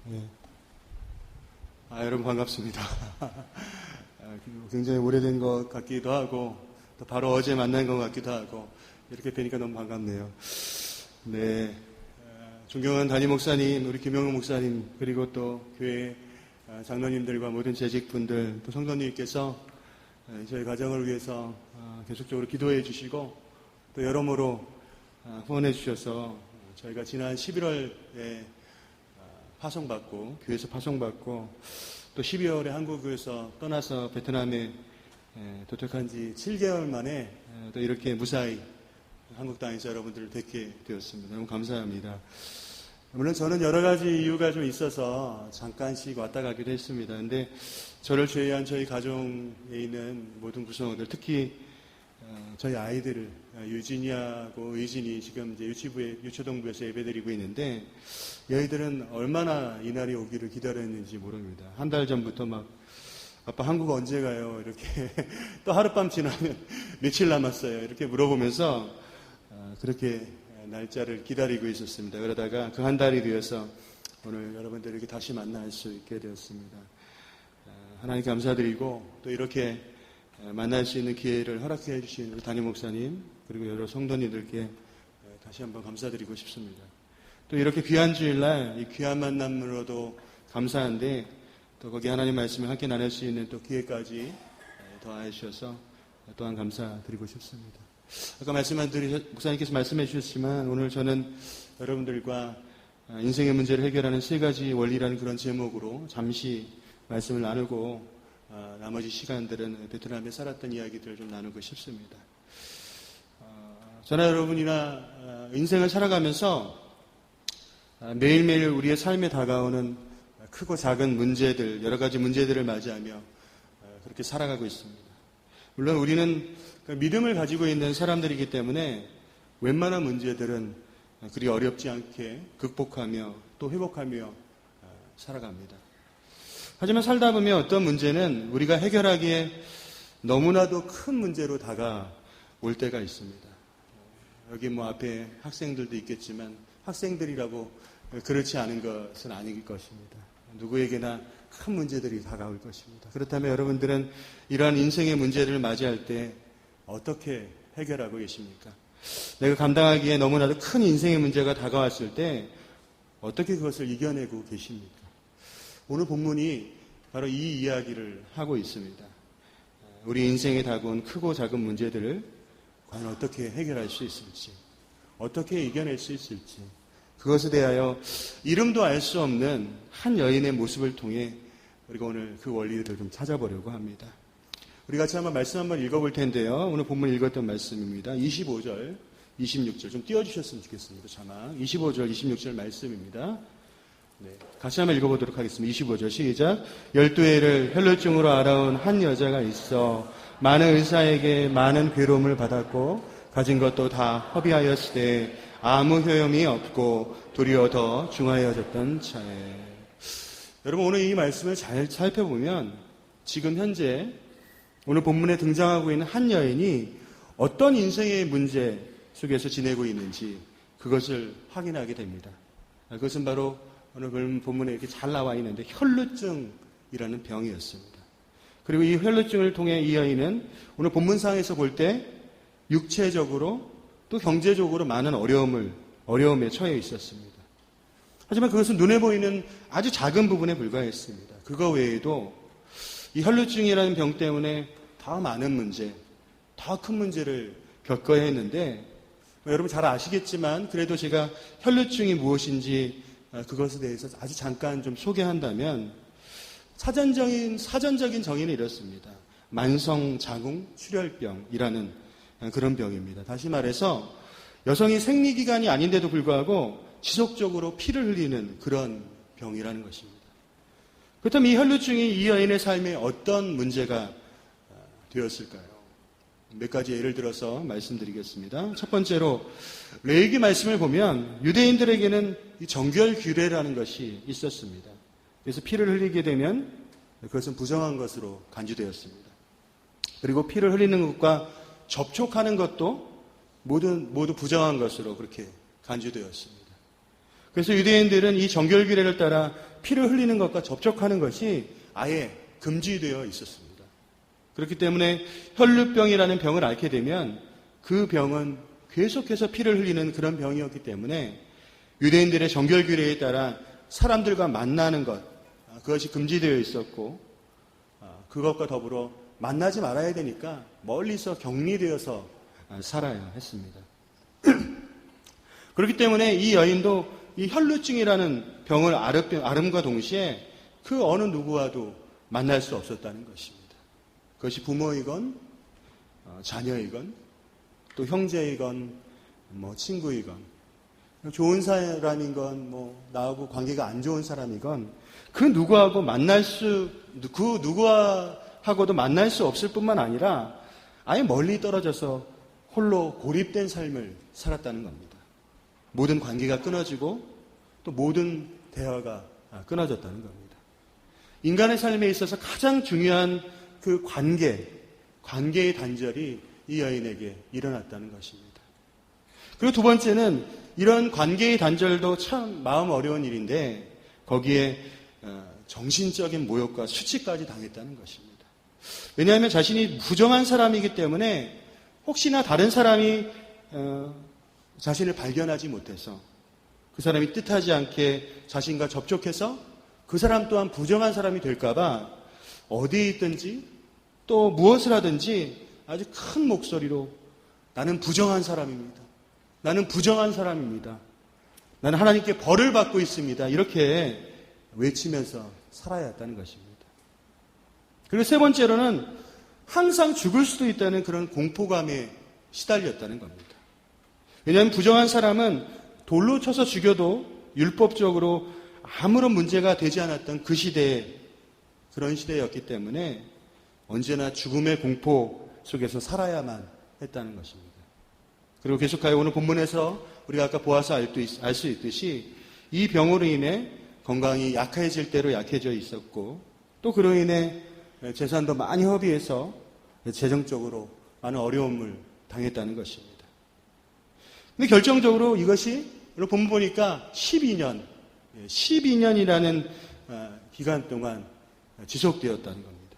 네. 여러분 반갑습니다. 굉장히 오래된 것 같기도 하고 또 바로 어제 만난 것 같기도 하고 이렇게 뵈니까 너무 반갑네요. 네, 존경하는 담임 목사님, 우리 김영우 목사님, 그리고 또 교회 장로님들과 모든 재직분들, 또 성도님께서 저희 가정을 위해서 계속적으로 기도해 주시고 또 여러모로 후원해 주셔서 저희가 지난 11월에 파송받고 교회에서 파송받고 또 12월에 한국에서 떠나서 베트남에 도착한 지 7개월 만에 또 이렇게 무사히 한국 땅에서 여러분들을 뵙게 되었습니다. 너무 감사합니다. 물론 저는 여러 가지 이유가 좀 있어서 잠깐씩 왔다 가기도 했습니다. 근데 저를 제외한 저희 가정에 있는 모든 구성원들, 특히 저희 아이들을 유진이하고 의진이 지금 이제 유초동부에서 예배드리고 있는데 여의들은 얼마나 이날이 오기를 기다렸는지 모릅니다. 한 달 전부터 막 아빠 한국 언제 가요? 이렇게 또 하룻밤 지나면 며칠 남았어요. 이렇게 물어보면서 그렇게 날짜를 기다리고 있었습니다. 그러다가 그 한 달이 되어서 오늘 여러분들 이렇게 다시 만날 수 있게 되었습니다. 하나님 감사드리고 또 이렇게 만날 수 있는 기회를 허락해 주신 우리 담임 목사님 그리고 여러 성도님들께 다시 한번 감사드리고 싶습니다. 또 이렇게 귀한 주일날 이 귀한 만남으로도 감사한데 또 거기 하나님 말씀을 함께 나눌 수 있는 또 기회까지 더하여 주셔서 또한 감사드리고 싶습니다. 아까 목사님께서 말씀해 주셨지만 오늘 저는 여러분들과 인생의 문제를 해결하는 세 가지 원리라는 그런 제목으로 잠시 말씀을 나누고 나머지 시간들은 베트남에 살았던 이야기들을 좀 나누고 싶습니다. 저나 여러분이나 인생을 살아가면서 매일매일 우리의 삶에 다가오는 크고 작은 문제들, 여러 가지 문제들을 맞이하며 그렇게 살아가고 있습니다. 물론 우리는 믿음을 가지고 있는 사람들이기 때문에 웬만한 문제들은 그리 어렵지 않게 극복하며 또 회복하며 살아갑니다. 하지만 살다 보면 어떤 문제는 우리가 해결하기에 너무나도 큰 문제로 다가올 때가 있습니다. 여기 앞에 학생들도 있겠지만 학생들이라고 그렇지 않은 것은 아닐 것입니다. 누구에게나 큰 문제들이 다가올 것입니다. 그렇다면 여러분들은 이러한 인생의 문제를 맞이할 때 어떻게 해결하고 계십니까? 내가 감당하기에 너무나도 큰 인생의 문제가 다가왔을 때 어떻게 그것을 이겨내고 계십니까? 오늘 본문이 바로 이 이야기를 하고 있습니다. 우리 인생에 다가온 크고 작은 문제들을 과연 어떻게 해결할 수 있을지, 어떻게 이겨낼 수 있을지, 그것에 대하여 이름도 알 수 없는 한 여인의 모습을 통해 우리가 오늘 그 원리를 좀 찾아보려고 합니다. 우리 같이 한번 말씀 한번 읽어볼 텐데요. 오늘 본문 읽었던 말씀입니다. 25절, 26절 좀 띄워주셨으면 좋겠습니다. 자막 25절, 26절 말씀입니다. 네, 같이 한번 읽어보도록 하겠습니다. 25절 시작. 12해를 혈루증으로 앓아온 한 여자가 있어 많은 의사에게 많은 괴로움을 받았고 가진 것도 다 허비하였을 때 아무 효험이 없고 도리어 더 중하여졌던 차에. 여러분 오늘 이 말씀을 잘 살펴보면 지금 현재 오늘 본문에 등장하고 있는 한 여인이 어떤 인생의 문제 속에서 지내고 있는지 그것을 확인하게 됩니다. 그것은 바로 오늘 본문에 이렇게 잘 나와 있는데 혈루증이라는 병이었습니다. 그리고 이 혈루증을 통해 이 여인은 오늘 본문상에서 볼 때 육체적으로 또 경제적으로 많은 어려움에 처해 있었습니다. 하지만 그것은 눈에 보이는 아주 작은 부분에 불과했습니다. 그거 외에도 이 혈루증이라는 병 때문에 더 많은 문제, 더 큰 문제를 겪어야 했는데 여러분 잘 아시겠지만 그래도 제가 혈루증이 무엇인지 그것에 대해서 아주 잠깐 좀 소개한다면 사전적인 정의는 이렇습니다. 만성자궁출혈병이라는 그런 병입니다. 다시 말해서 여성이 생리기간이 아닌데도 불구하고 지속적으로 피를 흘리는 그런 병이라는 것입니다. 그렇다면 이 혈루증이 이 여인의 삶에 어떤 문제가 되었을까요? 몇 가지 예를 들어서 말씀드리겠습니다. 첫 번째로 레위기 말씀을 보면 유대인들에게는 이 정결규례라는 것이 있었습니다. 그래서 피를 흘리게 되면 그것은 부정한 것으로 간주되었습니다. 그리고 피를 흘리는 것과 접촉하는 것도 모두 부정한 것으로 그렇게 간주되었습니다. 그래서 유대인들은 이 정결규례를 따라 피를 흘리는 것과 접촉하는 것이 아예 금지되어 있었습니다. 그렇기 때문에 혈루병이라는 병을 앓게 되면 그 병은 계속해서 피를 흘리는 그런 병이었기 때문에 유대인들의 정결규례에 따라 사람들과 만나는 것, 그것이 금지되어 있었고, 그것과 더불어 만나지 말아야 되니까 멀리서 격리되어서 살아야 했습니다. 그렇기 때문에 이 여인도 이 혈루증이라는 병을 앓음과 동시에 그 어느 누구와도 만날 수 없었다는 것입니다. 그것이 부모이건 자녀이건 또 형제이건 친구이건 좋은 사람이건 나하고 관계가 안 좋은 사람이건 그 누구하고도 만날 수 없을 뿐만 아니라 아예 멀리 떨어져서 홀로 고립된 삶을 살았다는 겁니다. 모든 관계가 끊어지고 또 모든 대화가 끊어졌다는 겁니다. 인간의 삶에 있어서 가장 중요한 그 관계의 단절이 이 여인에게 일어났다는 것입니다. 그리고 두 번째는 이런 관계의 단절도 참 마음 어려운 일인데 거기에 정신적인 모욕과 수치까지 당했다는 것입니다. 왜냐하면 자신이 부정한 사람이기 때문에 혹시나 다른 사람이 자신을 발견하지 못해서 그 사람이 뜻하지 않게 자신과 접촉해서 그 사람 또한 부정한 사람이 될까봐 어디에 있든지 또 무엇을 하든지 아주 큰 목소리로 나는 부정한 사람입니다. 나는 부정한 사람입니다. 나는 하나님께 벌을 받고 있습니다. 이렇게 외치면서 살아야 했다는 것입니다. 그리고 세 번째로는 항상 죽을 수도 있다는 그런 공포감에 시달렸다는 겁니다. 왜냐하면 부정한 사람은 돌로 쳐서 죽여도 율법적으로 아무런 문제가 되지 않았던 그 시대에 그런 시대였기 때문에 언제나 죽음의 공포 속에서 살아야만 했다는 것입니다. 그리고 계속하여 오늘 본문에서 우리가 아까 보아서 알 수 있듯이 이 병으로 인해 건강이 약해질 대로 약해져 있었고 또 그로 인해 재산도 많이 허비해서 재정적으로 많은 어려움을 당했다는 것입니다. 근데 결정적으로 이것이 오늘 본문 보니까 12년이라는 기간 동안 지속되었다는 겁니다.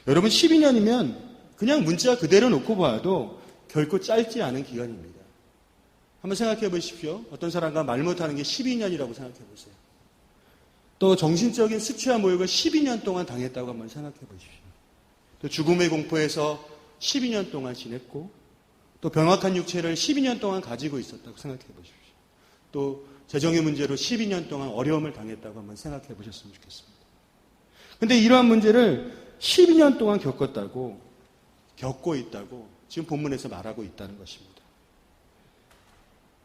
여러분 12년이면 그냥 문자 그대로 놓고 봐도 결코 짧지 않은 기간입니다. 한번 생각해 보십시오. 어떤 사람과 말 못하는 게 12년이라고 생각해 보세요. 또 정신적인 수치와 모욕을 12년 동안 당했다고 한번 생각해 보십시오. 또 죽음의 공포에서 12년 동안 지냈고 또 병약한 육체를 12년 동안 가지고 있었다고 생각해 보십시오. 또 재정의 문제로 12년 동안 어려움을 당했다고 한번 생각해 보셨으면 좋겠습니다. 그런데 이러한 문제를 12년 동안 겪고 있다고 지금 본문에서 말하고 있다는 것입니다.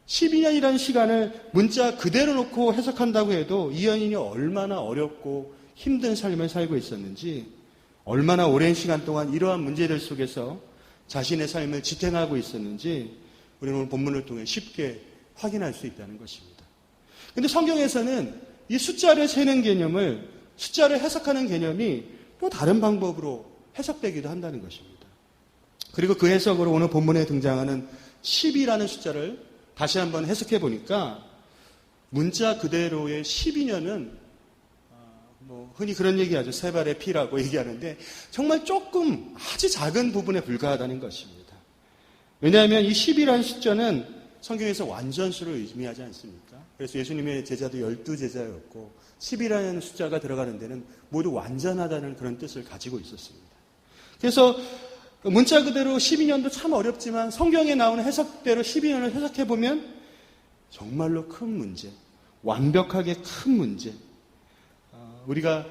12년이라는 시간을 문자 그대로 놓고 해석한다고 해도 이 여인이 얼마나 어렵고 힘든 삶을 살고 있었는지, 얼마나 오랜 시간 동안 이러한 문제들 속에서 자신의 삶을 지탱하고 있었는지 우리는 오늘 본문을 통해 쉽게 확인할 수 있다는 것입니다. 그런데 성경에서는 이 숫자를 세는 개념을, 숫자를 해석하는 개념이 또 다른 방법으로 해석되기도 한다는 것입니다. 그리고 그 해석으로 오늘 본문에 등장하는 10이라는 숫자를 다시 한번 해석해 보니까 문자 그대로의 12년은 흔히 그런 얘기하죠. 세 발의 피라고 얘기하는데 정말 조금 아주 작은 부분에 불과하다는 것입니다. 왜냐하면 이 10이라는 숫자는 성경에서 완전수를 의미하지 않습니까? 그래서 예수님의 제자도 12제자였고 10이라는 숫자가 들어가는 데는 모두 완전하다는 그런 뜻을 가지고 있었습니다. 그래서 문자 그대로 12년도 참 어렵지만 성경에 나오는 해석대로 12년을 해석해보면 정말로 큰 문제, 완벽하게 큰 문제, 우리가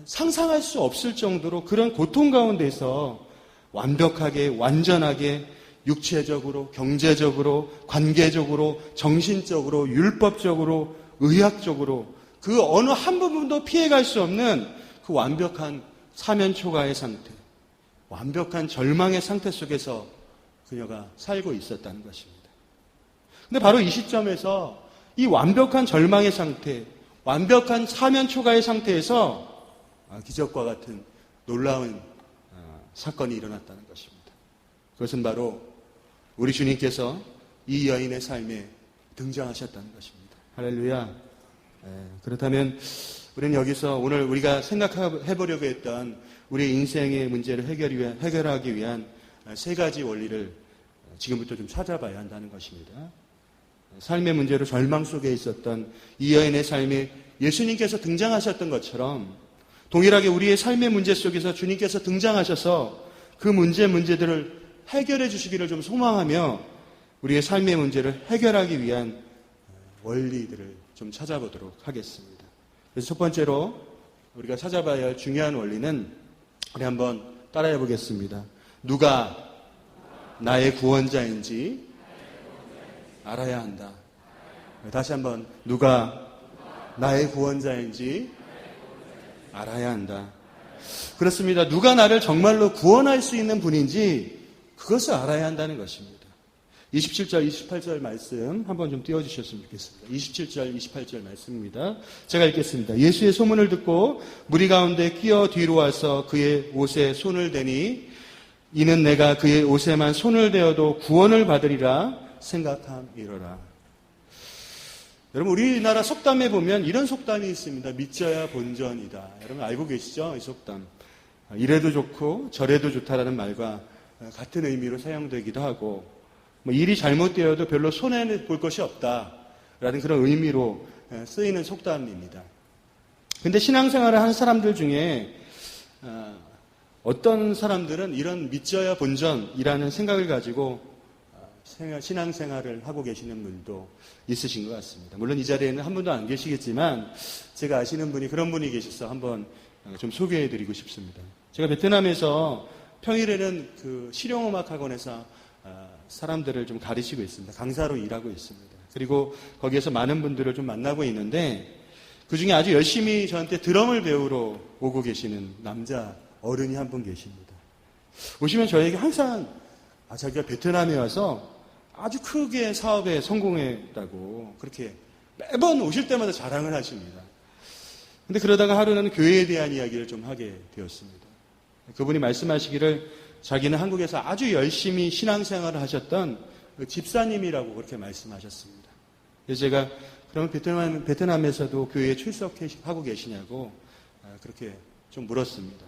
상상할 수 없을 정도로 그런 고통 가운데서 완벽하게, 완전하게 육체적으로, 경제적으로, 관계적으로, 정신적으로, 율법적으로, 의학적으로 그 어느 한 부분도 피해갈 수 없는 그 완벽한 사면초가의 상태, 완벽한 절망의 상태 속에서 그녀가 살고 있었다는 것입니다. 근데 바로 이 시점에서 이 완벽한 절망의 상태, 완벽한 사면초가의 상태에서 기적과 같은 놀라운 사건이 일어났다는 것입니다. 그것은 바로 우리 주님께서 이 여인의 삶에 등장하셨다는 것입니다. 할렐루야. 그렇다면 우리는 여기서 오늘 우리가 생각해 보려고 했던 우리 인생의 문제를 해결하기 위한 세 가지 원리를 지금부터 좀 찾아봐야 한다는 것입니다. 삶의 문제로 절망 속에 있었던 이 여인의 삶에 예수님께서 등장하셨던 것처럼 동일하게 우리의 삶의 문제 속에서 주님께서 등장하셔서 그 문제들을 해결해 주시기를 좀 소망하며 우리의 삶의 문제를 해결하기 위한 원리들을 좀 찾아보도록 하겠습니다. 그래서 첫 번째로 우리가 찾아봐야 할 중요한 원리는 우리 한번 따라해 보겠습니다. 누가 나의 구원자인지 알아야 한다. 다시 한번 누가 나의 구원자인지 알아야 한다. 그렇습니다. 누가 나를 정말로 구원할 수 있는 분인지 그것을 알아야 한다는 것입니다. 27절, 28절 말씀 한번 좀 띄워주셨으면 좋겠습니다. 27절, 28절 말씀입니다. 제가 읽겠습니다. 예수의 소문을 듣고 무리 가운데 끼어 뒤로 와서 그의 옷에 손을 대니 이는 내가 그의 옷에만 손을 대어도 구원을 받으리라 생각함이로라. 여러분 우리나라 속담에 보면 이런 속담이 있습니다. 믿져야 본전이다. 여러분 알고 계시죠? 이 속담. 이래도 좋고 저래도 좋다라는 말과 같은 의미로 사용되기도 하고 일이 잘못되어도 별로 손해볼 것이 없다라는 그런 의미로 쓰이는 속담입니다. 그런데 신앙생활을 하는 사람들 중에 어떤 사람들은 이런 믿져야 본전이라는 생각을 가지고 신앙생활을 하고 계시는 분도 있으신 것 같습니다. 물론 이 자리에는 한 분도 안 계시겠지만 제가 아시는 분이 그런 분이 계셔서 한번 좀 소개해드리고 싶습니다. 제가 베트남에서 평일에는 그 실용음악학원에서 사람들을 좀 가르치고 있습니다. 강사로 일하고 있습니다. 그리고 거기에서 많은 분들을 좀 만나고 있는데 그 중에 아주 열심히 저한테 드럼을 배우러 오고 계시는 남자 어른이 한 분 계십니다. 오시면 저에게 항상 자기가 베트남에 와서 아주 크게 사업에 성공했다고 그렇게 매번 오실 때마다 자랑을 하십니다. 근데 그러다가 하루는 교회에 대한 이야기를 좀 하게 되었습니다. 그분이 말씀하시기를 자기는 한국에서 아주 열심히 신앙생활을 하셨던 그 집사님이라고 그렇게 말씀하셨습니다. 그래서 제가 그러면 베트남에서도 교회에 출석하고 계시냐고 그렇게 좀 물었습니다.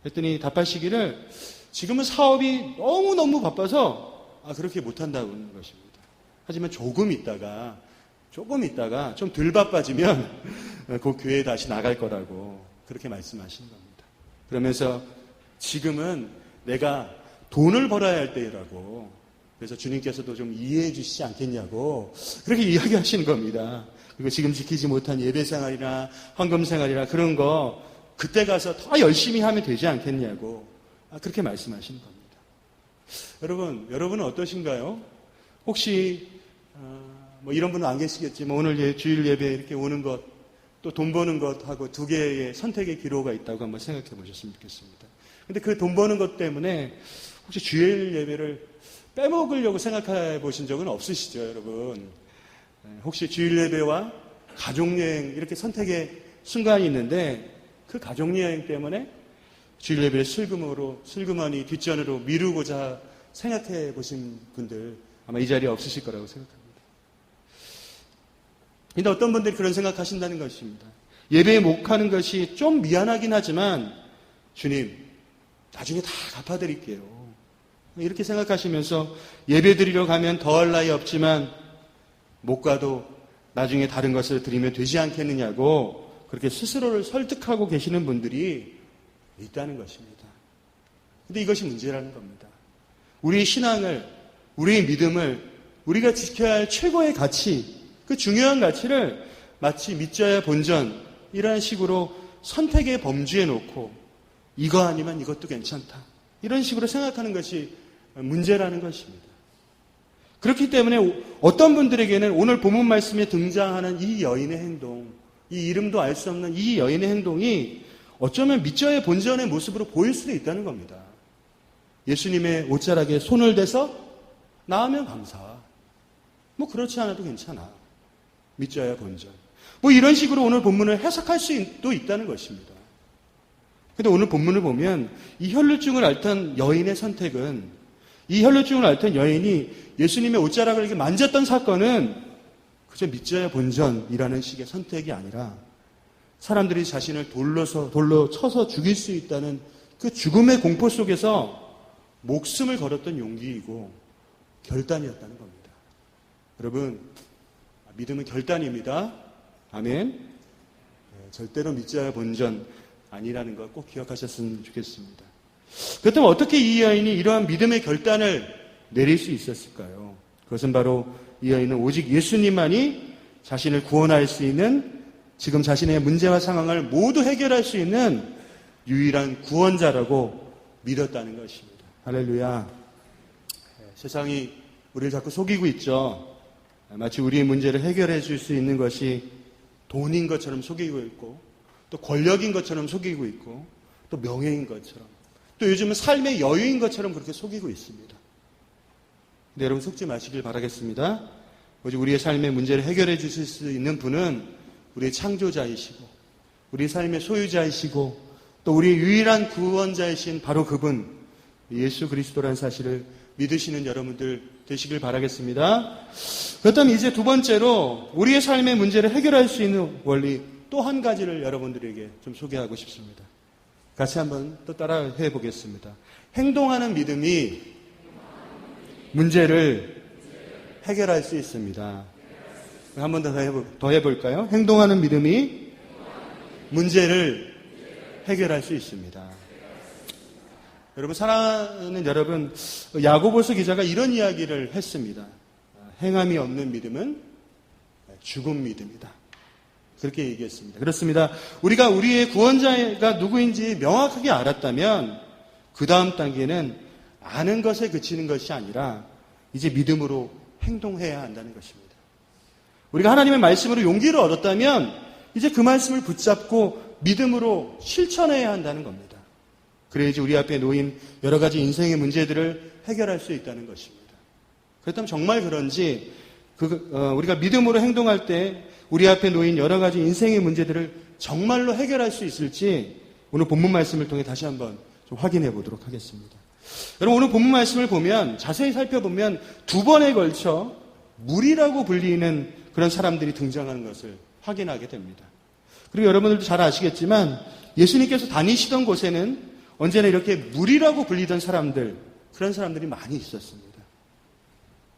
그랬더니 답하시기를 지금은 사업이 너무너무 바빠서 그렇게 못한다는 것입니다. 하지만 조금 있다가 좀 덜 바빠지면 그 교회에 다시 나갈 거라고 그렇게 말씀하시는 겁니다. 그러면서 지금은 내가 돈을 벌어야 할 때라고 그래서 주님께서도 좀 이해해 주시지 않겠냐고 그렇게 이야기하시는 겁니다. 그리고 지금 지키지 못한 예배 생활이나 헌금 생활이나 그런 거 그때 가서 더 열심히 하면 되지 않겠냐고 그렇게 말씀하시는 겁니다. 여러분은 어떠신가요? 혹시 이런 분은 안 계시겠지만 오늘 주일 예배 이렇게 오는 것 또 돈 버는 것하고 두 개의 선택의 기로가 있다고 한번 생각해 보셨으면 좋겠습니다. 근데 그 돈 버는 것 때문에 혹시 주일 예배를 빼먹으려고 생각해 보신 적은 없으시죠, 여러분? 혹시 주일 예배와 가족여행 이렇게 선택의 순간이 있는데 그 가족여행 때문에 주일 예배를 슬그머니 뒷전으로 미루고자 생각해 보신 분들 아마 이 자리에 없으실 거라고 생각합니다. 근데 어떤 분들이 그런 생각하신다는 것입니다. 예배에 못 가는 것이 좀 미안하긴 하지만 주님 나중에 다 갚아드릴게요. 이렇게 생각하시면서 예배 드리러 가면 더할 나위 없지만 못 가도 나중에 다른 것을 드리면 되지 않겠느냐고 그렇게 스스로를 설득하고 계시는 분들이 있다는 것입니다. 근데 이것이 문제라는 겁니다. 우리의 신앙을, 우리의 믿음을 우리가 지켜야 할 최고의 가치, 그 중요한 가치를 마치 믿져야 본전 이런 식으로 선택의 범주에 놓고 이거 아니면 이것도 괜찮다. 이런 식으로 생각하는 것이 문제라는 것입니다. 그렇기 때문에 어떤 분들에게는 오늘 본문 말씀에 등장하는 이 여인의 행동, 이 이름도 알 수 없는 이 여인의 행동이 어쩌면 믿져야 본전의 모습으로 보일 수도 있다는 겁니다. 예수님의 옷자락에 손을 대서 나으면 감사. 그렇지 않아도 괜찮아. 믿져야 본전. 이런 식으로 오늘 본문을 해석할 수도 있다는 것입니다. 근데 오늘 본문을 보면 이 혈루증을 앓던 여인의 선택은 이 혈루증을 앓던 여인이 예수님의 옷자락을 이렇게 만졌던 사건은 그저 믿져야 본전이라는 식의 선택이 아니라 사람들이 자신을 돌로 쳐서 죽일 수 있다는 그 죽음의 공포 속에서 목숨을 걸었던 용기이고 결단이었다는 겁니다. 여러분, 믿음은 결단입니다. 아멘. 절대로 믿져야 본전 아니라는 걸 꼭 기억하셨으면 좋겠습니다. 그렇다면 어떻게 이 여인이 이러한 믿음의 결단을 내릴 수 있었을까요? 그것은 바로 이 여인은 오직 예수님만이 자신을 구원할 수 있는, 지금 자신의 문제와 상황을 모두 해결할 수 있는 유일한 구원자라고 믿었다는 것입니다. 할렐루야. 세상이 우리를 자꾸 속이고 있죠. 마치 우리의 문제를 해결해 줄 수 있는 것이 돈인 것처럼 속이고 있고, 또 권력인 것처럼 속이고 있고, 또 명예인 것처럼, 또 요즘은 삶의 여유인 것처럼 그렇게 속이고 있습니다. 근데 여러분, 속지 마시길 바라겠습니다. 오직 우리의 삶의 문제를 해결해 주실 수 있는 분은 우리의 창조자이시고, 우리 삶의 소유자이시고, 또 우리의 유일한 구원자이신 바로 그분, 예수 그리스도라는 사실을 믿으시는 여러분들 되시길 바라겠습니다. 그렇다면 이제 두 번째로 우리의 삶의 문제를 해결할 수 있는 원리 또 한 가지를 여러분들에게 좀 소개하고 싶습니다. 같이 한번 또 따라 해보겠습니다. 행동하는 믿음이 문제를 해결할 수 있습니다. 한 번 더 해볼까요? 행동하는 믿음이 문제를 해결할 수 있습니다. 여러분, 사랑하는 여러분, 야고보서 기자가 이런 이야기를 했습니다. 행함이 없는 믿음은 죽은 믿음이다. 그렇게 얘기했습니다. 그렇습니다. 우리가 우리의 구원자가 누구인지 명확하게 알았다면 그 다음 단계는 아는 것에 그치는 것이 아니라 이제 믿음으로 행동해야 한다는 것입니다. 우리가 하나님의 말씀으로 용기를 얻었다면 이제 그 말씀을 붙잡고 믿음으로 실천해야 한다는 겁니다. 그래야지 우리 앞에 놓인 여러 가지 인생의 문제들을 해결할 수 있다는 것입니다. 그렇다면 정말 그런지 우리가 믿음으로 행동할 때 우리 앞에 놓인 여러 가지 인생의 문제들을 정말로 해결할 수 있을지 오늘 본문 말씀을 통해 다시 한번 좀 확인해 보도록 하겠습니다. 여러분, 오늘 본문 말씀을 보면, 자세히 살펴보면 두 번에 걸쳐 무리라고 불리는 그런 사람들이 등장하는 것을 확인하게 됩니다. 그리고 여러분들도 잘 아시겠지만 예수님께서 다니시던 곳에는 언제나 이렇게 무리라고 불리던 사람들, 그런 사람들이 많이 있었습니다.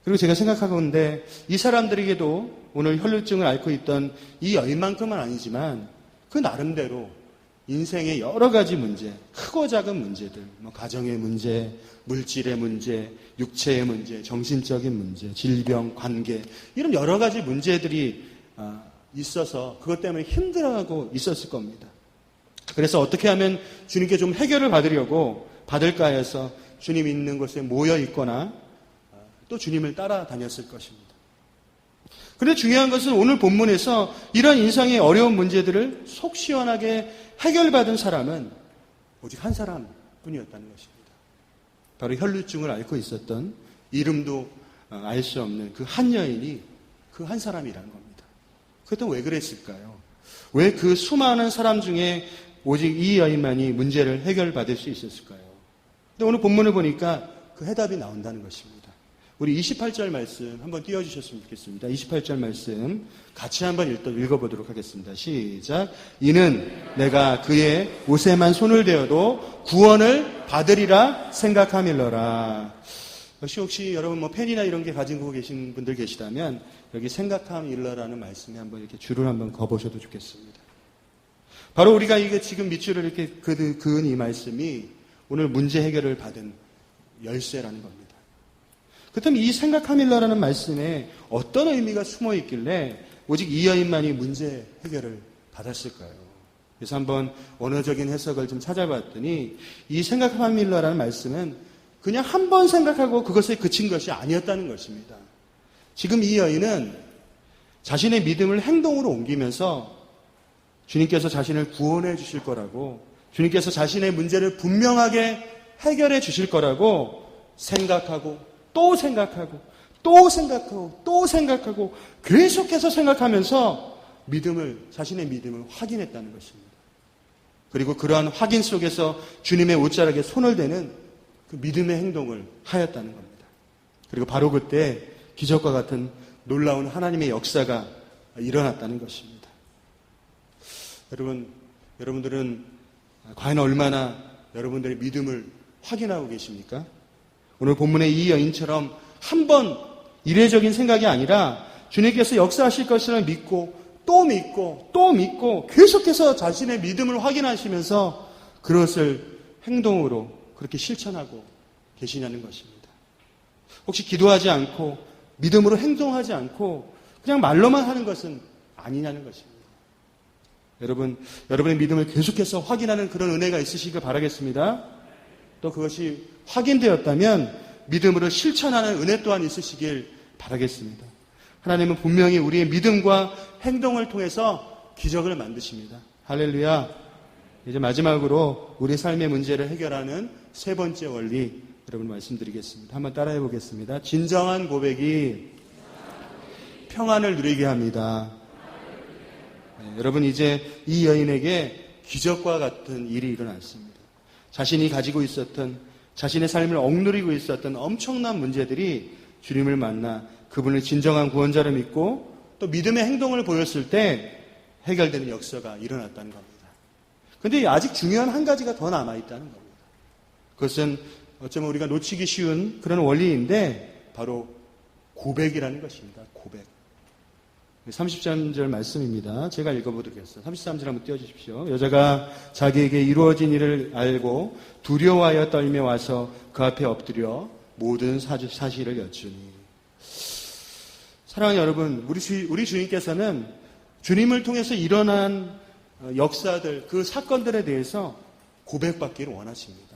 그리고 제가 생각하건대 이 사람들에게도 오늘 혈루증을 앓고 있던 이 여인만큼은 아니지만 그 나름대로 인생의 여러 가지 문제, 크고 작은 문제들, 가정의 문제, 물질의 문제, 육체의 문제, 정신적인 문제, 질병, 관계, 이런 여러 가지 문제들이 있어서 그것 때문에 힘들어하고 있었을 겁니다. 그래서 어떻게 하면 주님께 좀 해결을 받을까 해서 주님 있는 곳에 모여 있거나 또 주님을 따라다녔을 것입니다. 그런데 중요한 것은 오늘 본문에서 이런 인생의 어려운 문제들을 속 시원하게 해결받은 사람은 오직 한 사람뿐이었다는 것입니다. 바로 혈루증을 앓고 있었던, 이름도 알 수 없는 그 한 여인이 그 한 사람이라는 겁니다. 그랬더니 왜 그랬을까요? 왜 그 수많은 사람 중에 오직 이 여인만이 문제를 해결받을 수 있었을까요? 근데 오늘 본문을 보니까 그 해답이 나온다는 것입니다. 우리 28절 말씀 한번 띄워주셨으면 좋겠습니다. 28절 말씀 같이 한번 읽어보도록 하겠습니다. 시작. 이는 내가 그의 옷에만 손을 대어도 구원을 받으리라 생각함일러라. 혹시 여러분 펜이나 이런 게 가지고 계신 분들 계시다면 여기 생각함일러라는 말씀에 한번 이렇게 줄을 한번 그어보셔도 좋겠습니다. 바로 우리가 이게 지금 밑줄을 이렇게 그은 이 말씀이 오늘 문제 해결을 받은 열쇠라는 겁니다. 그렇다면 이 생각함일러라는 말씀에 어떤 의미가 숨어 있길래 오직 이 여인만이 문제 해결을 받았을까요? 그래서 한번 원어적인 해석을 좀 찾아봤더니 이 생각함일러라는 말씀은 그냥 한 번 생각하고 그것에 그친 것이 아니었다는 것입니다. 지금 이 여인은 자신의 믿음을 행동으로 옮기면서 주님께서 자신을 구원해 주실 거라고, 주님께서 자신의 문제를 분명하게 해결해 주실 거라고 생각하고 또 생각하고 또 생각하고 또 생각하고 계속해서 생각하면서 자신의 믿음을 확인했다는 것입니다. 그리고 그러한 확인 속에서 주님의 옷자락에 손을 대는 그 믿음의 행동을 하였다는 겁니다. 그리고 바로 그때 기적과 같은 놀라운 하나님의 역사가 일어났다는 것입니다. 여러분들은 과연 얼마나 여러분들의 믿음을 확인하고 계십니까? 오늘 본문의 이 여인처럼 한 번 이례적인 생각이 아니라 주님께서 역사하실 것이라 믿고 또 믿고 또 믿고 계속해서 자신의 믿음을 확인하시면서 그것을 행동으로 그렇게 실천하고 계시냐는 것입니다. 혹시 기도하지 않고 믿음으로 행동하지 않고 그냥 말로만 하는 것은 아니냐는 것입니다. 여러분의 믿음을 계속해서 확인하는 그런 은혜가 있으시길 바라겠습니다. 또 그것이 확인되었다면 믿음으로 실천하는 은혜 또한 있으시길 바라겠습니다. 하나님은 분명히 우리의 믿음과 행동을 통해서 기적을 만드십니다. 할렐루야. 이제 마지막으로 우리 삶의 문제를 해결하는 세 번째 원리 여러분 말씀드리겠습니다. 한번 따라해 보겠습니다. 진정한 고백이 평안을 누리게 합니다. 여러분 이제 이 여인에게 기적과 같은 일이 일어났습니다. 자신이 가지고 있었던 자신의 삶을 억누르고 있었던 엄청난 문제들이 주님을 만나 그분을 진정한 구원자로 믿고 또 믿음의 행동을 보였을 때 해결되는 역사가 일어났다는 겁니다. 그런데 아직 중요한 한 가지가 더 남아있다는 겁니다. 그것은 어쩌면 우리가 놓치기 쉬운 그런 원리인데 바로 고백이라는 것입니다. 고백. 33절 말씀입니다. 제가 읽어보도록하겠습니다. 33절 한번 띄워주십시오. 여자가 자기에게 이루어진 일을 알고 두려워하여 떨며 와서 그 앞에 엎드려 모든 사실을 여쭈니. 사랑하는 여러분, 우리 주님께서는 주님을 통해서 일어난 역사들, 그 사건들에 대해서 고백받기를 원하십니다.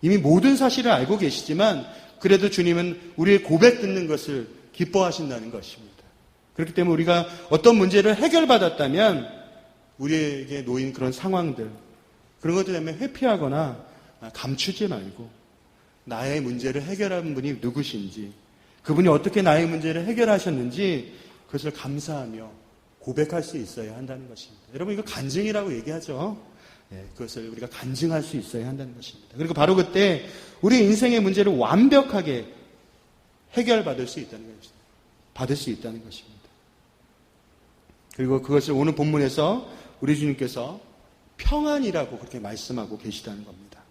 이미 모든 사실을 알고 계시지만 그래도 주님은 우리의 고백 듣는 것을 기뻐하신다는 것입니다. 그렇기 때문에 우리가 어떤 문제를 해결받았다면 우리에게 놓인 그런 상황들, 그런 것들 때문에 회피하거나 감추지 말고 나의 문제를 해결한 분이 누구신지, 그분이 어떻게 나의 문제를 해결하셨는지 그것을 감사하며 고백할 수 있어야 한다는 것입니다. 여러분 이거 간증이라고 얘기하죠. 그것을 우리가 간증할 수 있어야 한다는 것입니다. 그리고 바로 그때 우리 인생의 문제를 완벽하게 해결받을 수 있다는 것입니다. 받을 수 있다는 것입니다. 그리고 그것을 오늘 본문에서 우리 주님께서 평안이라고 그렇게 말씀하고 계시다는 겁니다.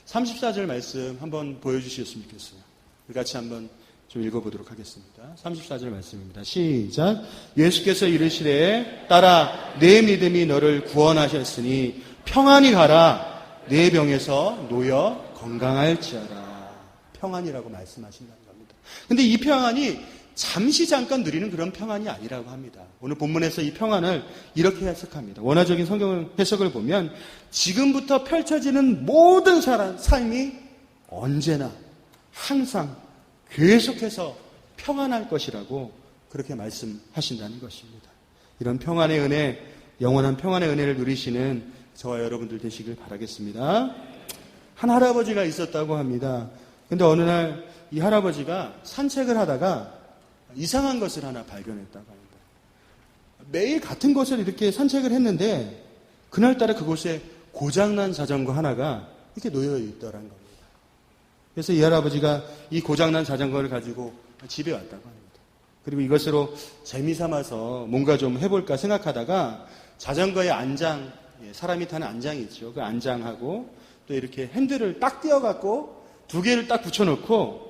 34절 말씀 한번 보여주셨으면 좋겠어요. 우리 같이 한번 좀 읽어보도록 하겠습니다. 34절 말씀입니다. 시작. 예수께서 이르시되 딸아 내 믿음이 너를 구원하셨으니 평안히 가라. 내 병에서 놓여 건강할지어다. 평안이라고 말씀하신다는 겁니다. 근데 이 평안이 잠시 잠깐 누리는 그런 평안이 아니라고 합니다. 오늘 본문에서 이 평안을 이렇게 해석합니다. 원어적인 성경 해석을 보면 지금부터 펼쳐지는 모든 삶이 언제나 항상 계속해서 평안할 것이라고 그렇게 말씀하신다는 것입니다. 이런 평안의 은혜, 영원한 평안의 은혜를 누리시는 저와 여러분들 되시길 바라겠습니다. 한 할아버지가 있었다고 합니다. 근데 어느 날 이 할아버지가 산책을 하다가 이상한 것을 하나 발견했다고 합니다. 매일 같은 곳을 이렇게 산책을 했는데 그날따라 그곳에 고장난 자전거 하나가 이렇게 놓여 있더란 겁니다. 그래서 이 할아버지가 이 고장난 자전거를 가지고 집에 왔다고 합니다. 그리고 이것으로 재미삼아서 뭔가 좀 해볼까 생각하다가 자전거의 안장, 사람이 타는 안장이 있죠. 그 안장하고 또 이렇게 핸들을 딱 띄워갖고 두 개를 딱 붙여놓고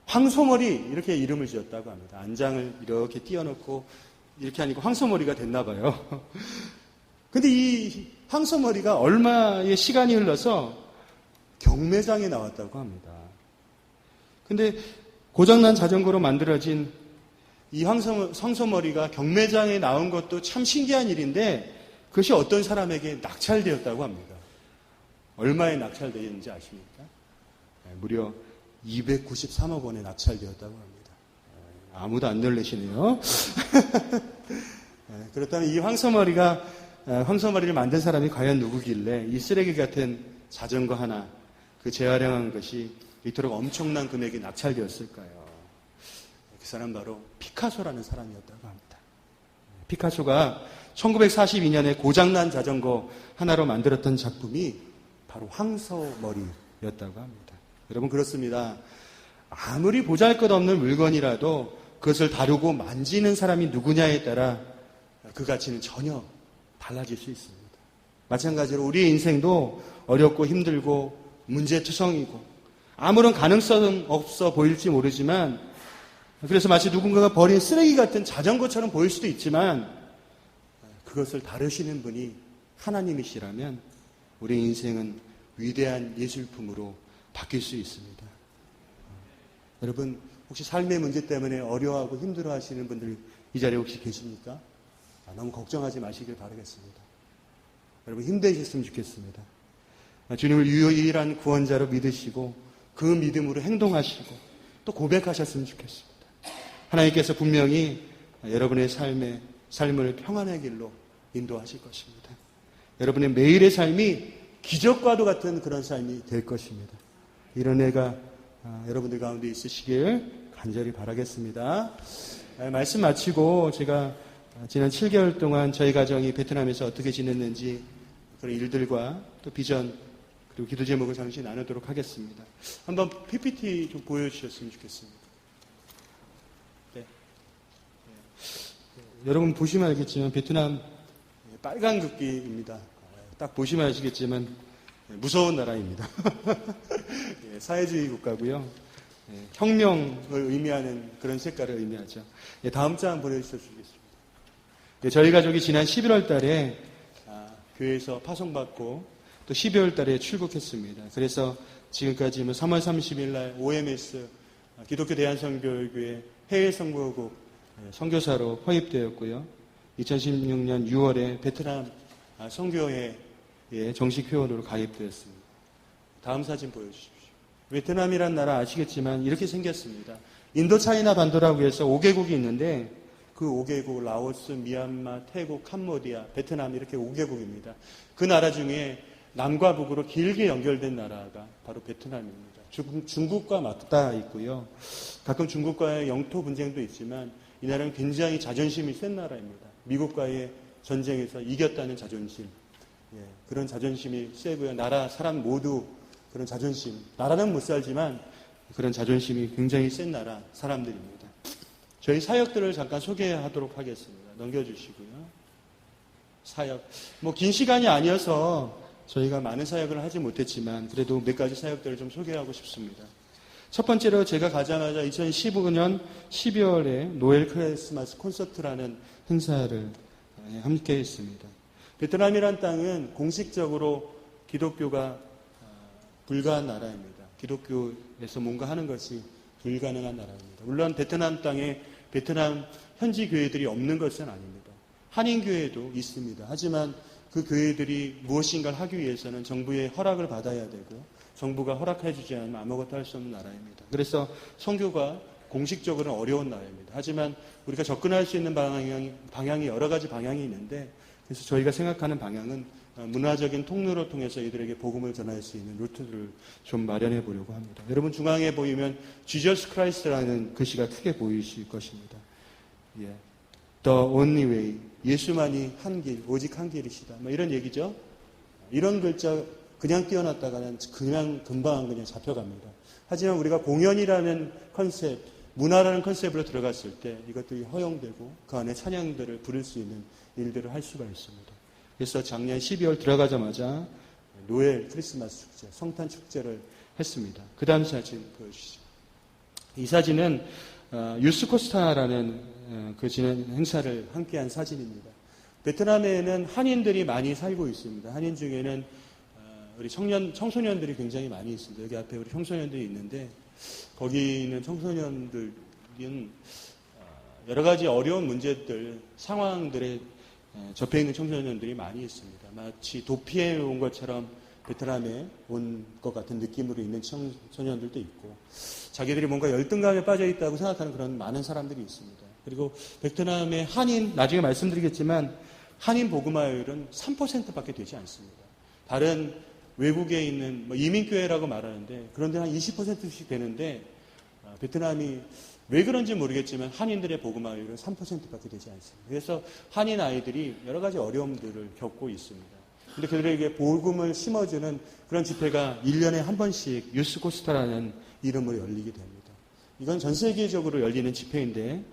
황소머리 이렇게 이름을 지었다고 합니다. 안장을 이렇게 띄워놓고 이렇게 하니까 황소머리가 됐나 봐요. 근데 이 황소머리가 얼마의 시간이 흘러서 경매장에 나왔다고 합니다. 근데 고장난 자전거로 만들어진 이 황소머리가 경매장에 나온 것도 참 신기한 일인데 그것이 어떤 사람에게 낙찰되었다고 합니다. 얼마에 낙찰되었는지 아십니까? 무려 293억 원에 낙찰되었다고 합니다. 아무도 안 놀라시네요. 그렇다면 이 황소머리를 만든 사람이 과연 누구길래 이 쓰레기 같은 자전거 하나, 그 재활용한 것이 이토록 엄청난 금액이 낙찰되었을까요? 그 사람 바로 피카소라는 사람이었다고 합니다. 피카소가 1942년에 고장난 자전거 하나로 만들었던 작품이 바로 황소머리였다고 합니다. 여러분 그렇습니다. 아무리 보잘것없는 물건이라도 그것을 다루고 만지는 사람이 누구냐에 따라 그 가치는 전혀 달라질 수 있습니다. 마찬가지로 우리의 인생도 어렵고 힘들고 문제투성이고 아무런 가능성 없어 보일지 모르지만, 그래서 마치 누군가가 버린 쓰레기 같은 자전거처럼 보일 수도 있지만 그것을 다루시는 분이 하나님이시라면 우리 인생은 위대한 예술품으로 바뀔 수 있습니다. 여러분, 혹시 삶의 문제 때문에 어려워하고 힘들어하시는 분들 이 자리에 혹시 계십니까? 너무 걱정하지 마시길 바라겠습니다. 여러분, 힘내셨으면 좋겠습니다. 주님을 유일한 구원자로 믿으시고 그 믿음으로 행동하시고 또 고백하셨으면 좋겠습니다. 하나님께서 분명히 여러분의 삶을 평안의 길로 인도하실 것입니다. 여러분의 매일의 삶이 기적과도 같은 그런 삶이 될 것입니다. 이런 애가 여러분들 가운데 있으시길 간절히 바라겠습니다. 말씀 마치고 제가 지난 7개월 동안 저희 가정이 베트남에서 어떻게 지냈는지 그런 일들과 또 비전 그리고 기도 제목을 잠시 나누도록 하겠습니다. 한번 PPT 좀 보여주셨으면 좋겠습니다. 네. 여러분 보시면 알겠지만 베트남 빨간극기입니다. 딱 보시면 아시겠지만 무서운 나라입니다. 사회주의 국가고요. 혁명을 의미하는 그런 색깔을 의미하죠. 다음 장 보내주셨습니다. 저희 가족이 지난 11월 달에 교회에서 파송받고 또 12월 달에 출국했습니다. 그래서 지금까지 3월 30일 날 OMS 기독교 대한선교회 해외 선교국 선교사로 허입되었고요. 2016년 6월에 베트남 선교회에 정식 회원으로 가입되었습니다. 다음 사진 보여주십시오. 베트남이란 나라 아시겠지만 이렇게 생겼습니다. 인도차이나 반도라고 해서 5개국이 있는데 그 5개국 라오스, 미얀마, 태국, 캄보디아, 베트남 이렇게 5개국입니다. 그 나라 중에 남과 북으로 길게 연결된 나라가 바로 베트남입니다. 중국과 맞닿아 있고요. 가끔 중국과의 영토 분쟁도 있지만 이 나라는 굉장히 자존심이 센 나라입니다. 미국과의 전쟁에서 이겼다는 자존심. 그런 자존심이 세고요. 나라 사람 모두 그런 자존심. 나라는 못 살지만 그런 자존심이 굉장히 센 나라 사람들입니다. 저희 사역들을 잠깐 소개하도록 하겠습니다. 넘겨주시고요. 사역. 긴 시간이 아니어서 저희가 많은 사역을 하지 못했지만 그래도 몇 가지 사역들을 좀 소개하고 싶습니다. 첫 번째로 제가 가자마자 2015년 12월에 노엘 크리스마스 콘서트라는 행사를 함께 했습니다. 베트남이란 땅은 공식적으로 기독교가 불가한 나라입니다. 기독교에서 뭔가 하는 것이 불가능한 나라입니다. 물론 베트남 땅에 베트남 현지 교회들이 없는 것은 아닙니다. 한인교회도 있습니다. 하지만 그 교회들이 무엇인가를 하기 위해서는 정부의 허락을 받아야 되고 정부가 허락해 주지 않으면 아무것도 할 수 없는 나라입니다. 그래서 선교가 공식적으로는 어려운 나라입니다. 하지만 우리가 접근할 수 있는 방향이 여러 가지 방향이 있는데 그래서 저희가 생각하는 방향은 문화적인 통로를 통해서 이들에게 복음을 전할 수 있는 루트를 좀 마련해 보려고 합니다. 여러분 중앙에 보이면 Jesus Christ라는 글씨가 크게 보이실 것입니다. The only way. 예수만이 한 길, 오직 한 길이시다. 이런 얘기죠. 이런 글자 그냥 띄워놨다가는 그냥 금방 그냥 잡혀갑니다. 하지만 우리가 공연이라는 컨셉, 문화라는 컨셉으로 들어갔을 때 이것들이 허용되고 그 안에 찬양들을 부를 수 있는 일들을 할 수가 있습니다. 그래서 작년 12월 들어가자마자 노엘 크리스마스 축제, 성탄 축제를 했습니다. 그 다음 사진 보여주시죠. 이 사진은 유스코스타라는 그 지난 행사를 함께한 사진입니다. 베트남에는 한인들이 많이 살고 있습니다. 한인 중에는 우리 청소년들이 굉장히 많이 있습니다. 여기 앞에 우리 청소년들이 있는데 거기 있는 청소년들은 여러 가지 어려운 문제들, 상황들에 접해 있는 청소년들이 많이 있습니다. 마치 도피해 온 것처럼 베트남에 온 것 같은 느낌으로 있는 청소년들도 있고 자기들이 뭔가 열등감에 빠져 있다고 생각하는 그런 많은 사람들이 있습니다. 그리고 베트남의 한인, 나중에 말씀드리겠지만 한인 복음화율은 3%밖에 되지 않습니다. 다른 외국에 있는 이민교회라고 말하는데 그런데 한 20%씩 되는데 베트남이 왜 그런지 모르겠지만 한인들의 복음화율은 3%밖에 되지 않습니다. 그래서 한인 아이들이 여러 가지 어려움들을 겪고 있습니다. 그런데 그들에게 복음을 심어주는 그런 집회가 1년에 한 번씩 유스코스타라는 이름으로 열리게 됩니다. 이건 전 세계적으로 열리는 집회인데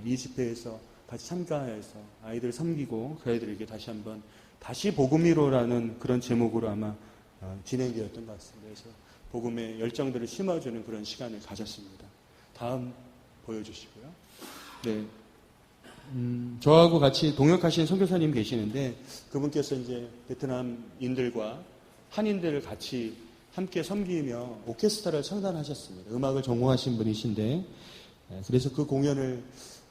이 집회에서 같이 참가해서 아이들을 섬기고 그 아이들에게 다시 복음이로라는 그런 제목으로 아마 진행되었던 것 같습니다. 그래서 복음의 열정들을 심어주는 그런 시간을 가졌습니다. 다음 보여주시고요. 네. 저하고 같이 동역하신 선교사님 계시는데 그분께서 이제 베트남인들과 한인들을 같이 함께 섬기며 오케스트라를 창단하셨습니다. 음악을 전공하신 분이신데 그래서 그 공연을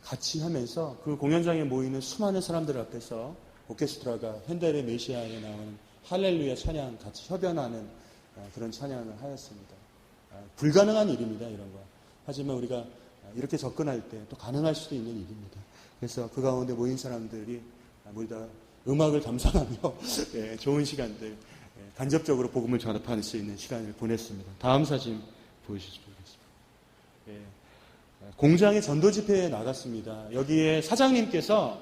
같이 하면서 그 공연장에 모이는 수많은 사람들 앞에서 오케스트라가 현대의 메시아에 나오는 할렐루야 찬양 같이 협연하는 그런 찬양을 하였습니다. 불가능한 일입니다. 이런 거. 하지만 우리가 이렇게 접근할 때 또 가능할 수도 있는 일입니다. 그래서 그 가운데 모인 사람들이 모두 다 음악을 감상하며 좋은 시간들 간접적으로 복음을 전합할 수 있는 시간을 보냈습니다. 다음 사진 보여주시면 되겠습니다. 공장의 전도 집회에 나갔습니다. 여기에 사장님께서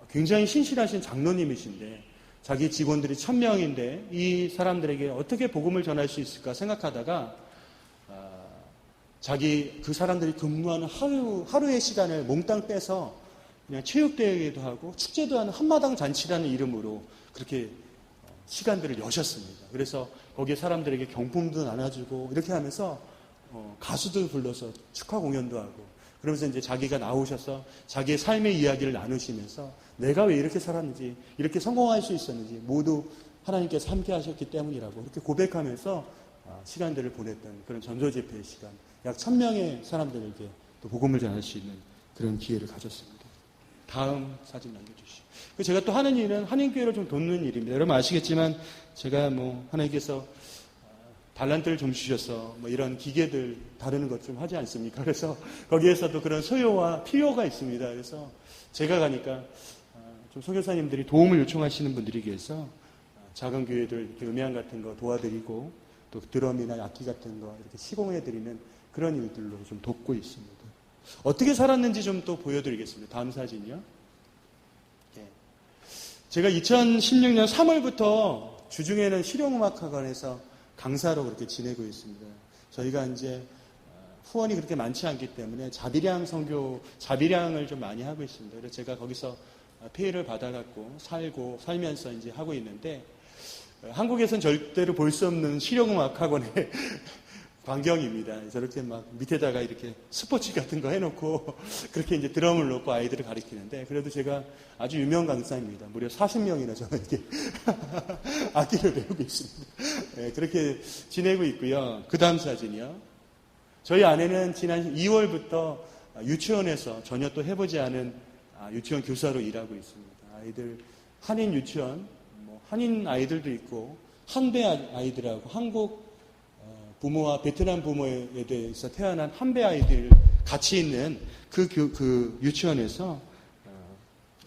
굉장히 신실하신 장로님이신데 자기 직원들이 1000명인데 이 사람들에게 어떻게 복음을 전할 수 있을까 생각하다가 그 사람들이 근무하는 하루의 시간을 몽땅 빼서 그냥 체육대회도 하고 축제도 하는 한마당 잔치라는 이름으로 그렇게 시간들을 여셨습니다. 그래서 거기에 사람들에게 경품도 나눠주고 이렇게 하면서 가수들 불러서 축하 공연도 하고 그러면서 이제 자기가 나오셔서 자기의 삶의 이야기를 나누시면서 내가 왜 이렇게 살았는지 이렇게 성공할 수 있었는지 모두 하나님께서 함께 하셨기 때문이라고 이렇게 고백하면서 시간들을 보냈던 그런 전도 집회의 시간. 약 1000명의 사람들에게 또 복음을 전할 수 있는 그런 기회를 가졌습니다. 다음 사진 남겨주시죠. 제가 또 하는 일은 한인교회를 좀 돕는 일입니다. 여러분 아시겠지만 제가 하나님께서 달란트를 좀 주셔서 이런 기계들 다루는 것 좀 하지 않습니까? 그래서 거기에서도 그런 소요와 필요가 있습니다. 그래서 제가 가니까 좀 선교사님들이 도움을 요청하시는 분들이 계셔서 작은 교회들 이렇게 음향 같은 거 도와드리고 또 드럼이나 악기 같은 거 이렇게 시공해드리는 그런 일들로 좀 돕고 있습니다. 어떻게 살았는지 좀 또 보여드리겠습니다. 다음 사진이요. 제가 2016년 3월부터 주중에는 실용음악학원에서 강사로 그렇게 지내고 있습니다. 저희가 이제 후원이 그렇게 많지 않기 때문에 자비량을 좀 많이 하고 있습니다. 그래서 제가 거기서 페이를 받아갖고 살면서 이제 하고 있는데 한국에서는 절대로 볼 수 없는 실용음악학원의 광경입니다. 저렇게 막 밑에다가 이렇게 스포츠 같은 거 해놓고 그렇게 이제 드럼을 놓고 아이들을 가르치는데 그래도 제가 아주 유명 강사입니다. 무려 40명이나 저에게 악기를 배우고 있습니다. 그렇게 지내고 있고요. 그 다음 사진이요. 저희 아내는 지난 2월부터 유치원에서 전혀 또 해보지 않은 유치원 교사로 일하고 있습니다. 아이들 한인 유치원, 한인 아이들도 있고 한배 아이들하고 한국 부모와 베트남 부모에 대해서 태어난 한배 아이들 같이 있는 그 유치원에서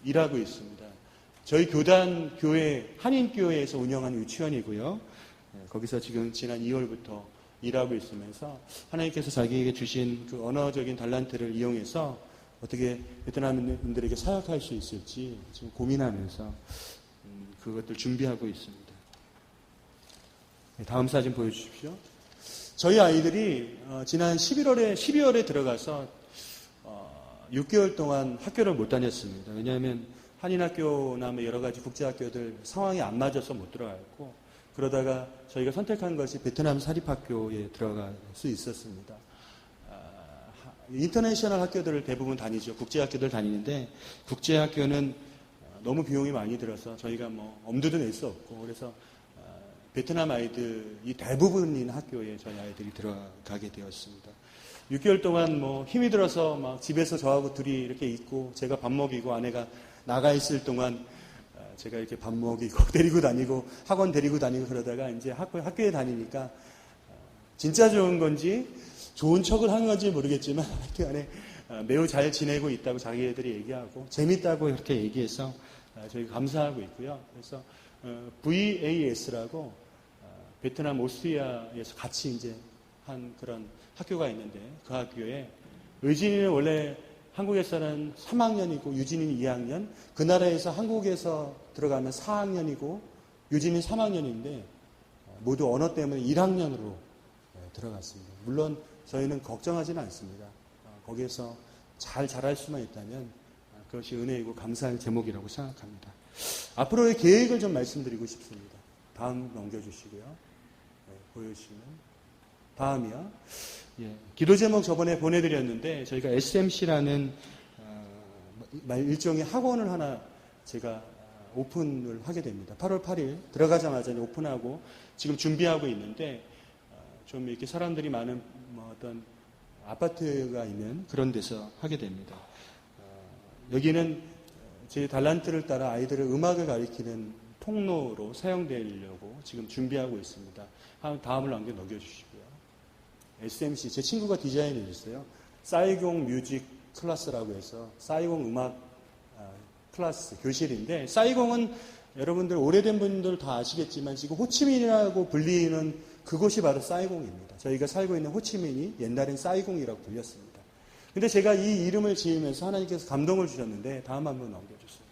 일하고 있습니다. 저희 교회 한인교회에서 운영하는 유치원이고요. 거기서 지금 지난 2월부터 일하고 있으면서 하나님께서 자기에게 주신 그 언어적인 달란트를 이용해서 어떻게 베트남인들에게 사역할 수 있을지 지금 고민하면서 그것들 준비하고 있습니다. 다음 사진 보여주십시오. 저희 아이들이 지난 12월에 들어가서 6개월 동안 학교를 못 다녔습니다. 왜냐하면 한인학교나 여러 가지 국제학교들 상황이 안 맞아서 못 들어갔고 그러다가 저희가 선택한 것이 베트남 사립학교에 들어갈 수 있었습니다. 인터내셔널 학교들을 대부분 다니죠. 국제학교들 다니는데 국제학교는 너무 비용이 많이 들어서 저희가 엄두도 낼 수 없고 그래서 베트남 아이들이 대부분인 학교에 저희 아이들이 들어가게 되었습니다. 6개월 동안 힘이 들어서 막 집에서 저하고 둘이 이렇게 있고 제가 밥 먹이고 아내가 나가 있을 동안 제가 이렇게 밥 먹이고 데리고 다니고 학원 데리고 다니고 그러다가 이제 학교에 다니니까 진짜 좋은 건지 좋은 척을 하는 건지 모르겠지만 학교 안에 매우 잘 지내고 있다고 자기애들이 얘기하고 재밌다고 이렇게 얘기해서 저희가 감사하고 있고요. 그래서 VAS라고 베트남 오스트리아에서 같이 이제 한 그런 학교가 있는데 그 학교에 의진이는 원래 한국에서는 3학년이고 유진이는 2학년 그 나라에서 한국에서 들어가면 4학년이고 유진이는 3학년인데 모두 언어 때문에 1학년으로 들어갔습니다. 물론 저희는 걱정하지는 않습니다. 거기에서 잘 자랄 수만 있다면 그것이 은혜이고 감사할 제목이라고 생각합니다. 앞으로의 계획을 좀 말씀드리고 싶습니다. 다음 넘겨주시고요. 네, 보여주시면. 다음이요. 예, 기도 제목 저번에 보내드렸는데 저희가 SMC라는 일종의 학원을 하나 제가 오픈을 하게 됩니다. 8월 8일 들어가자마자 오픈하고 지금 준비하고 있는데 좀 이렇게 사람들이 많은 어떤 아파트가 있는 그런 데서 하게 됩니다. 여기는 제 달란트를 따라 아이들을 음악을 가르치는 통로로 사용되려고 지금 준비하고 있습니다. 다음을 넘겨주시고요. SMC, 제 친구가 디자인을 했어요. 싸이공 뮤직 클래스라고 해서 싸이공 음악 클래스, 교실인데 싸이공은 여러분들 오래된 분들 다 아시겠지만 지금 호치민이라고 불리는 그곳이 바로 싸이공입니다. 저희가 살고 있는 호치민이 옛날엔 싸이공이라고 불렸습니다. 근데 제가 이 이름을 지으면서 하나님께서 감동을 주셨는데 다음 한번 넘겨주세요.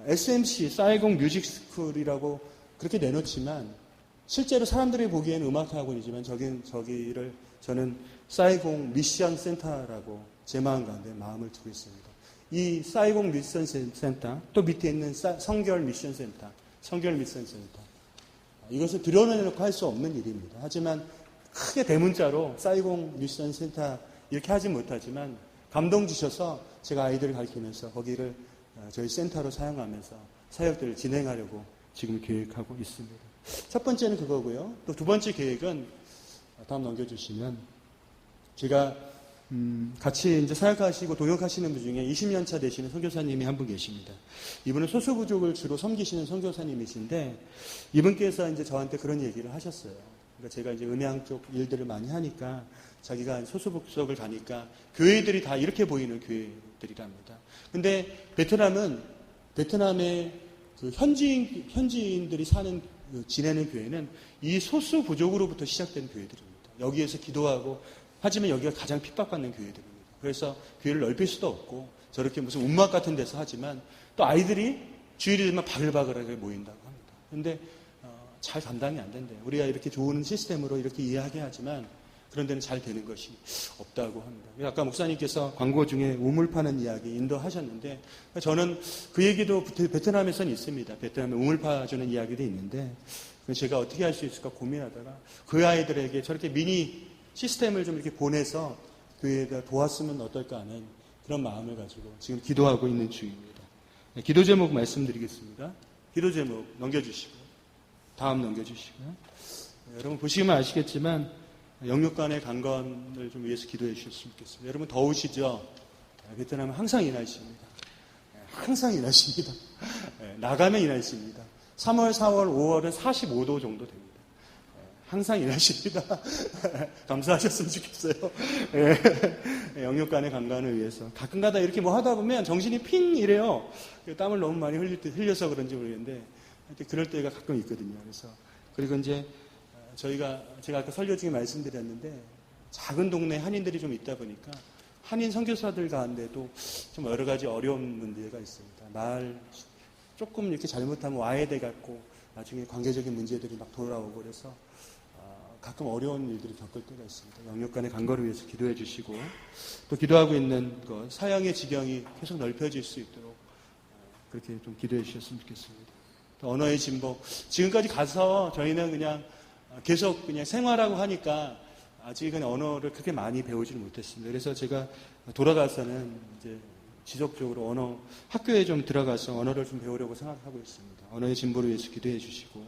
SMC, 싸이공 뮤직 스쿨이라고 그렇게 내놓지만 실제로 사람들이 보기에는 음악학원이지만 저기를 저는 싸이공 미션 센터라고 제 마음 가운데 마음을 두고 있습니다. 이 싸이공 미션 센터, 또 밑에 있는 성결 미션 센터, 성결 미션 센터. 이것을 드러내놓고 할 수 없는 일입니다. 하지만 크게 대문자로 싸이공 미션 센터 이렇게 하지 못하지만 감동 주셔서 제가 아이들을 가르치면서 거기를 저희 센터로 사용하면서 사역들을 진행하려고 지금 계획하고 있습니다. 첫 번째는 그거고요. 또 두 번째 계획은 다음 넘겨주시면 제가 같이 이제 사역하시고 동역하시는 분 중에 20년 차 되시는 선교사님이 한 분 계십니다. 이분은 소수부족을 주로 섬기시는 선교사님이신데 이분께서 이제 저한테 그런 얘기를 하셨어요. 그러니까 제가 이제 음향 쪽 일들을 많이 하니까 자기가 소수부족을 가니까 교회들이 다 이렇게 보이는 교회들이랍니다. 근데 베트남의 그 현지인들이 지내는 교회는 이 소수부족으로부터 시작된 교회들입니다. 여기에서 기도하고 하지만 여기가 가장 핍박받는 교회들입니다. 그래서 교회를 넓힐 수도 없고 저렇게 무슨 운막 같은 데서 하지만 또 아이들이 주일이 되면 바글바글하게 모인다고 합니다. 그런데 잘 감당이 안 된대요. 우리가 이렇게 좋은 시스템으로 이렇게 이해하게 하지만 그런 데는 잘 되는 것이 없다고 합니다. 아까 목사님께서 광고 중에 우물 파는 이야기 인도하셨는데 저는 그 얘기도 베트남에서는 있습니다. 베트남에 우물 파주는 이야기도 있는데 제가 어떻게 할 수 있을까 고민하다가 그 아이들에게 저렇게 미니 시스템을 좀 이렇게 보내서 교회에다 도왔으면 어떨까 하는 그런 마음을 가지고 지금 기도하고 있는 중입니다. 네, 기도 제목 말씀드리겠습니다. 기도 제목 넘겨주시고 다음 넘겨주시고요. 네, 여러분 보시면 아시겠지만 영육간의 강건을 좀 위해서 기도해 주셨으면 좋겠습니다. 여러분 더우시죠? 베트남은 항상 이 날씨입니다. 항상 이 날씨입니다. 나가면 이 날씨입니다. 3월, 4월, 5월은 45도 정도 됩니다. 항상 이 날씨입니다. 감사하셨으면 좋겠어요. 영육간의 강건을 위해서. 가끔가다 이렇게 뭐 하다 보면 정신이 핑 이래요. 땀을 너무 많이 흘려서 그런지 모르겠는데 그럴 때가 가끔 있거든요. 그리고 이제 제가 아까 설교 중에 말씀드렸는데 작은 동네 한인들이 좀 있다 보니까 한인 선교사들 가운데도 좀 여러 가지 어려운 문제가 있습니다. 말 조금 이렇게 잘못하면 와해돼 갖고 나중에 관계적인 문제들이 막 돌아오고 그래서 가끔 어려운 일들을 겪을 때가 있습니다. 영육간의 간거를 위해서 기도해 주시고 또 기도하고 있는 것 사형의 지경이 계속 넓혀질 수 있도록 그렇게 좀 기도해 주셨으면 좋겠습니다. 또 언어의 진보 지금까지 가서 저희는 그냥 계속 그냥 생활하고 하니까 아직은 언어를 그렇게 많이 배우지는 못했습니다. 그래서 제가 돌아가서는 이제 지속적으로 학교에 좀 들어가서 언어를 좀 배우려고 생각하고 있습니다. 언어의 진보를 위해서 기도해 주시고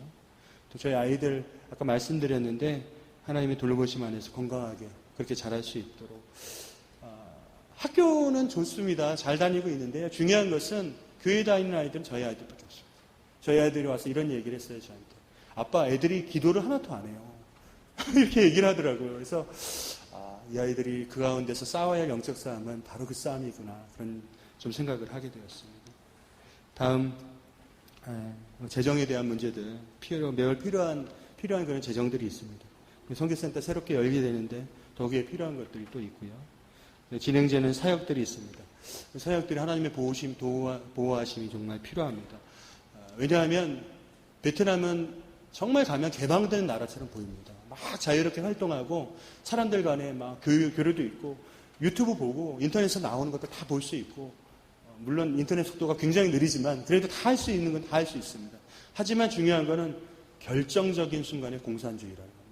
또 저희 아이들 아까 말씀드렸는데 하나님의 돌보심 안에서 건강하게 그렇게 자랄 수 있도록 학교는 좋습니다. 잘 다니고 있는데요. 중요한 것은 교회 다니는 아이들은 저희 아이들밖에 없습니다. 저희 아이들이 와서 이런 얘기를 했어요. 저한테. 아빠 애들이 기도를 하나도 안 해요. 이렇게 얘기를 하더라고요. 그래서 이 아이들이 그 가운데서 싸워야 할 영적 싸움은 바로 그 싸움이구나 그런 좀 생각을 하게 되었습니다. 다음 재정에 대한 문제들 매월 필요한 그런 재정들이 있습니다. 선교센터 새롭게 열게 되는데 거기에 필요한 것들이 또 있고요. 진행되는 사역들이 있습니다. 사역들이 하나님의 보호하심이 정말 필요합니다. 왜냐하면 베트남은 정말 가면 개방된 나라처럼 보입니다. 막 자유롭게 활동하고 사람들 간에 막 교류도 있고 유튜브 보고 인터넷에서 나오는 것도 다 볼 수 있고 물론 인터넷 속도가 굉장히 느리지만 그래도 다 할 수 있는 건 다 할 수 있습니다. 하지만 중요한 거는 결정적인 순간에 공산주의라는 겁니다.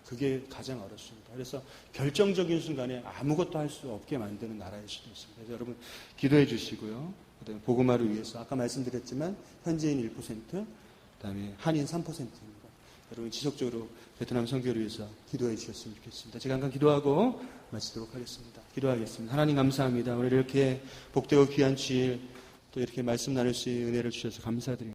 그게 가장 어렵습니다. 그래서 결정적인 순간에 아무것도 할 수 없게 만드는 나라일 수도 있습니다. 그래서 여러분 기도해 주시고요. 그다음에 복음화를 위해서 아까 말씀드렸지만 현지인 1%, 그다음에 한인 3%입니다. 여러분 지속적으로 베트남 선교를 위해서 기도해 주셨으면 좋겠습니다. 제가 잠깐 기도하고 마치도록 하겠습니다. 기도하겠습니다. 하나님 감사합니다. 오늘 이렇게 복되고 귀한 주일 또 이렇게 말씀 나눌 수 있는 은혜를 주셔서 감사드립니다.